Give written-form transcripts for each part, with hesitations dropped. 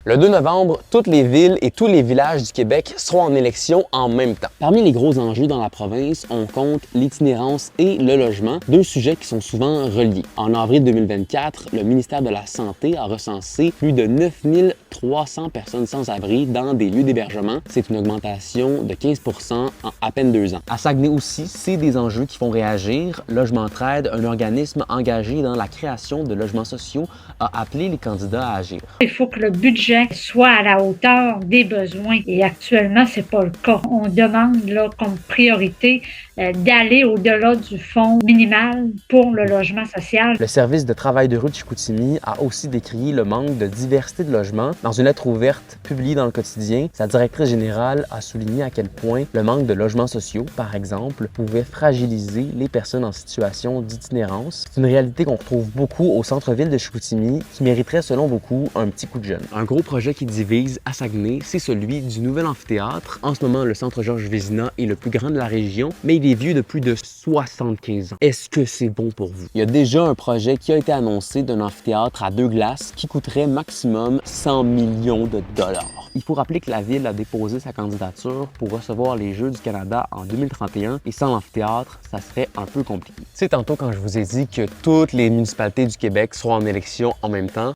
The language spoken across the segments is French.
Le 2 novembre, toutes les villes et tous les villages du Québec seront en élection en même temps. Parmi les gros enjeux dans la province, on compte l'itinérance et le logement, deux sujets qui sont souvent reliés. En avril 2024, le ministère de la Santé a recensé plus de 9300 personnes sans abri dans des lieux d'hébergement. C'est une augmentation de 15 % en à peine 2 ans. À Saguenay aussi, c'est des enjeux qui font réagir. Logement Trade, un organisme engagé dans la création de logements sociaux, a appelé les candidats à agir. Il faut que le budget soit à la hauteur des besoins et actuellement, c'est pas le cas. On demande là, comme priorité d'aller au-delà du fonds minimal pour le logement social. Le service de travail de rue de Chicoutimi a aussi décrié le manque de diversité de logements. Dans une lettre ouverte publiée dans le quotidien, sa directrice générale a souligné à quel point le manque de logements sociaux, par exemple, pouvait fragiliser les personnes en situation d'itinérance. C'est une réalité qu'on retrouve beaucoup au centre-ville de Chicoutimi qui mériterait, selon beaucoup, un petit coup de jeune. Un gros projet qui divise à Saguenay, c'est celui du nouvel amphithéâtre. En ce moment, le centre Georges Vézina est le plus grand de la région, mais il est vieux de plus de 75 ans. Est-ce que c'est bon pour vous? Il y a déjà un projet qui a été annoncé d'un amphithéâtre à 2 glaces qui coûterait maximum 100 millions de dollars. Il faut rappeler que la ville a déposé sa candidature pour recevoir les Jeux du Canada en 2031 et sans l'amphithéâtre, ça serait un peu compliqué. C'est tantôt quand je vous ai dit que toutes les municipalités du Québec seront en élection en même temps,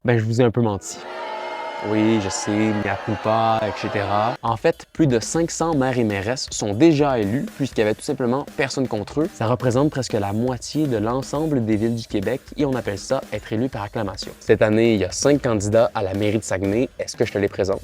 ben je vous ai un peu menti. Oui, je sais, mea culpa, etc. En fait, plus de 500 maires et mairesses sont déjà élus puisqu'il y avait tout simplement personne contre eux. Ça représente presque la moitié de l'ensemble des villes du Québec et on appelle ça être élu par acclamation. Cette année, il y a 5 candidats à la mairie de Saguenay. Est-ce que je te les présente?